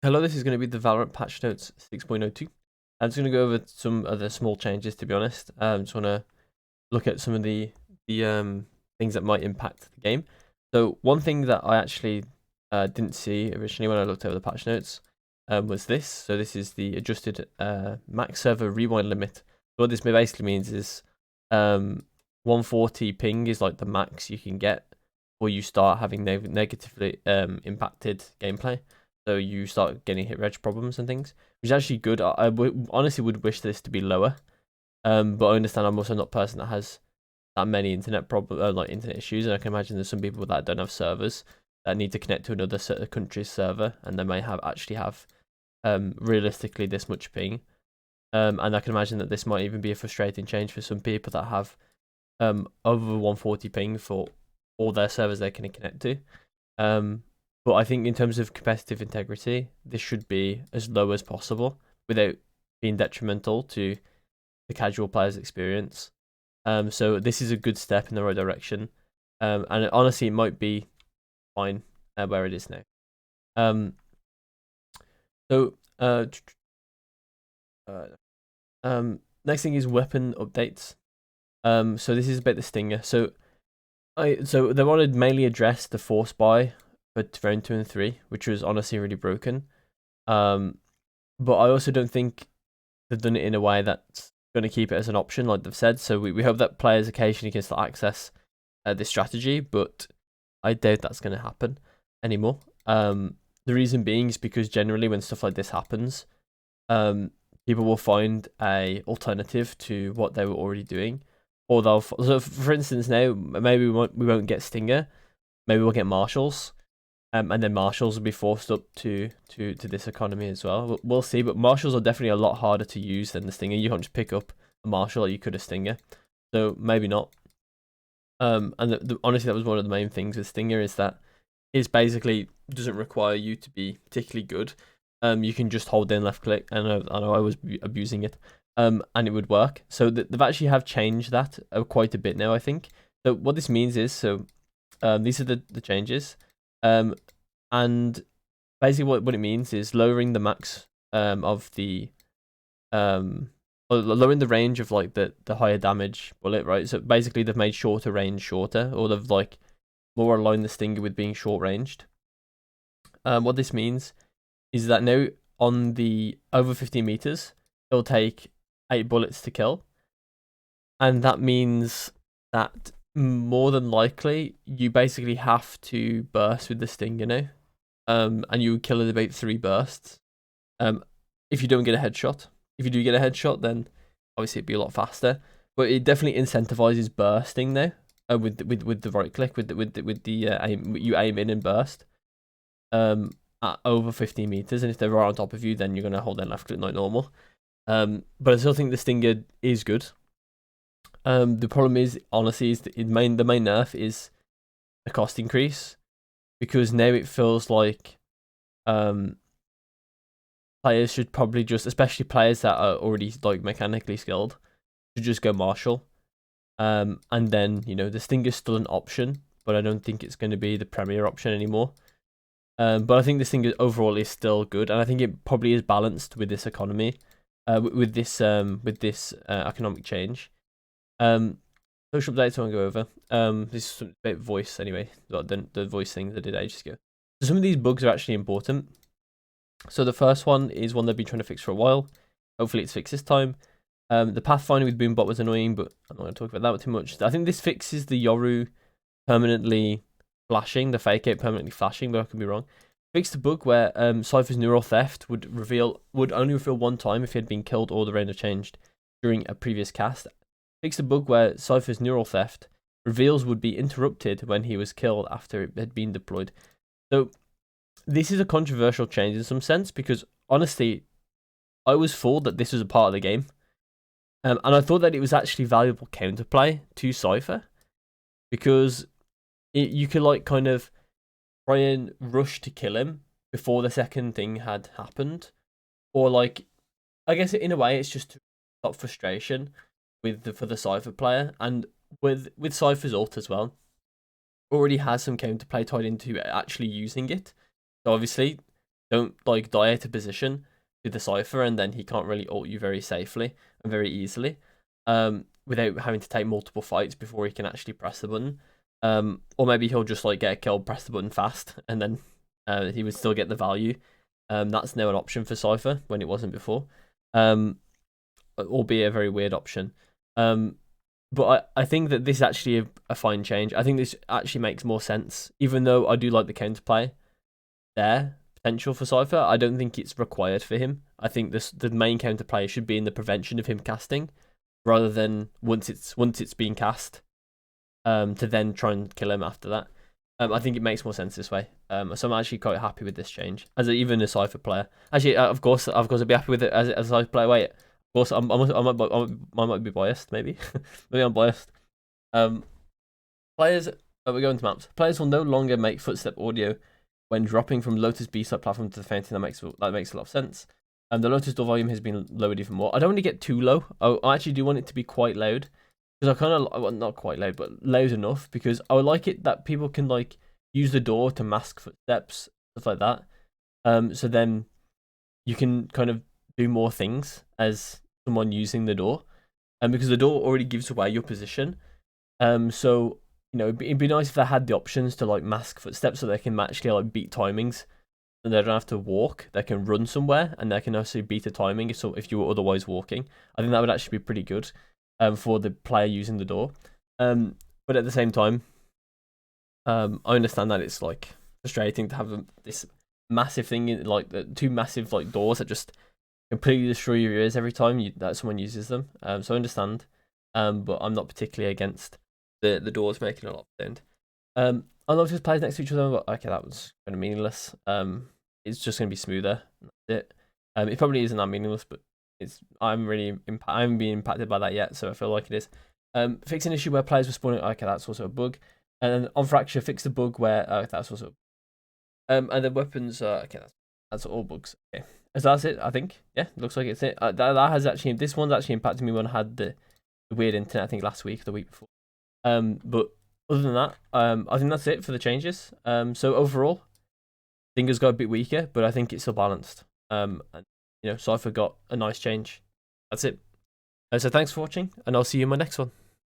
Hello, this is going to be the Valorant patch notes 6.02. I'm just going to go over some other small changes, to be honest. Just want to look at some of the things that might impact the game. So one thing that I actually didn't see originally when I looked over the patch notes was this. So this is the adjusted max server rewind limit. So what this basically means is 140 ping is like the max you can get before you start having negatively impacted gameplay. So you start getting hit reg problems and things, which is actually good. I honestly would wish this to be lower, but I understand I'm also not a person that has that many internet problems, like internet issues, and I can imagine there's some people that don't have servers that need to connect to another country's server, and they may actually have realistically this much ping, and I can imagine that this might even be a frustrating change for some people that have over 140 ping for all their servers they can connect to. But I think in terms of competitive integrity, this should be as low as possible without being detrimental to the casual player's experience. So this is a good step in the right direction. And honestly, it might be fine where it is now. Um, so next thing is weapon updates. So this is about the Stinger. So they wanted mainly address the force buy for round 2 and 3, which was honestly really broken. But I also don't think they've done it in a way that's going to keep it as an option, like they've said. So we hope that players occasionally can still access this strategy, but I doubt that's going to happen anymore. The reason being is because generally when stuff like this happens, people will find a alternative to what they were already doing, or they'll. So for instance, now maybe we won't get Stinger, maybe we'll get Marshals. And then Marshals will be forced up to this economy as well. We'll see, but Marshals are definitely a lot harder to use than the Stinger. You can't just pick up a Marshal like you could a Stinger, so maybe not. And honestly, that was one of the main things with Stinger is that it basically doesn't require you to be particularly good. You can just hold down left click, and I know I was abusing it, and it would work. So they've actually have changed that quite a bit now, I think. So what this means is, these are the changes. And basically what it means is lowering the max of the lowering the range of like the higher damage bullet, right? So basically they've made shorter range shorter, or they've like more aligned the Stinger with being short ranged. What this means is that now on the over 50 meters, it'll take 8 bullets to kill, and that means that more than likely you basically have to burst with the Stinger now. And you kill it about 3 bursts. If you don't get a headshot. If you do get a headshot, then obviously it'd be a lot faster. But it definitely incentivizes bursting now. With the right click, with the aim, you aim in and burst. At over 15 meters, and if they're right on top of you, then you're gonna hold down left click like normal. But I still think the Stinger is good. The problem is, honestly, is the main nerf is a cost increase, because now it feels like players should probably just, especially players that are already like mechanically skilled, should just go Marshal. And then the Stinger's still an option, but I don't think it's going to be the premier option anymore. But I think the Stinger overall is still good, and I think it probably is balanced with this economy, with this economic change. Social updates I want to go over. This is some bit voice anyway, the voice things I did ages ago. So some of these bugs are actually important. So the first one is one they've been trying to fix for a while. Hopefully it's fixed this time. The Pathfinder with Boombot was annoying, but I'm not going to talk about that too much. I think this fixes the Yoru permanently flashing, the fake out permanently flashing, but I could be wrong. Fixed the bug where Cypher's neural theft would only reveal one time if he had been killed or the render changed during a previous cast. Fixed the bug where Cypher's neural theft reveals would be interrupted when he was killed after it had been deployed. So this is a controversial change in some sense, because honestly, I was fooled that this was a part of the game. And I thought that it was actually valuable counterplay to Cypher, because you could like kind of try and rush to kill him before the second thing had happened, or like, I guess in a way it's just to stop frustration for the Cypher player, and with Cypher's ult as well, already has some counterplay tied into actually using it. So obviously don't like die at a position with the Cypher, and then he can't really ult you very safely and very easily, without having to take multiple fights before he can actually press the button. Or maybe he'll just like get a kill, press the button fast, and then he would still get the value. That's now an option for Cypher when it wasn't before, albeit a very weird option. But I think that this is actually a fine change. I think this actually makes more sense, even though I do like the counterplay there potential for Cypher. I don't think it's required for him. I think the main counterplay should be in the prevention of him casting, rather than once it's being cast, to then try and kill him after that. I think it makes more sense this way. So I'm actually quite happy with this change, even a Cypher player. Actually, of course, I'd be happy with it as a Cypher player. Wait, of course, I might be biased. Maybe, maybe I'm biased. Players. We're going to maps. Players will no longer make footstep audio when dropping from Lotus B-side platform to the fountain. That makes a lot of sense. The Lotus door volume has been lowered even more. I don't want to get too low. I actually do want it to be quite loud, because I kind of, well, not quite loud, but loud enough, because I would like it that people can like use the door to mask footsteps, stuff like that. So then you can kind of do more things as someone using the door, and because the door already gives away your position. So it'd be nice if they had the options to like mask footsteps, so they can actually like beat timings, and they don't have to walk. They can run somewhere, and they can also beat a timing if you were otherwise walking. I think that would actually be pretty good, for the player using the door. But at the same time, I understand that it's like frustrating to have this massive thing, like the two massive like doors that just completely destroy your ears every time that someone uses them. So I understand, but I'm not particularly against the doors making a lot of sound. I love just plays next to each other, but okay, that was kind of meaningless. It's just gonna be smoother. That's it. It probably isn't that meaningless, but I'm being impacted by that yet, so I feel like it is. Fix an issue where players were spawning. Okay, that's also a bug. And then on Fracture, fix the bug where that's also. And then weapons. Okay, that's all bugs. Okay, so that's it. I think. Yeah, looks like it's it. That has actually, this one's actually impacted me when I had the weird internet. I think last week or the week before. But other than that, I think that's it for the changes. So overall, Dinger's got a bit weaker, but I think it's still balanced. And Cypher got a nice change. That's it. So thanks for watching, and I'll see you in my next one.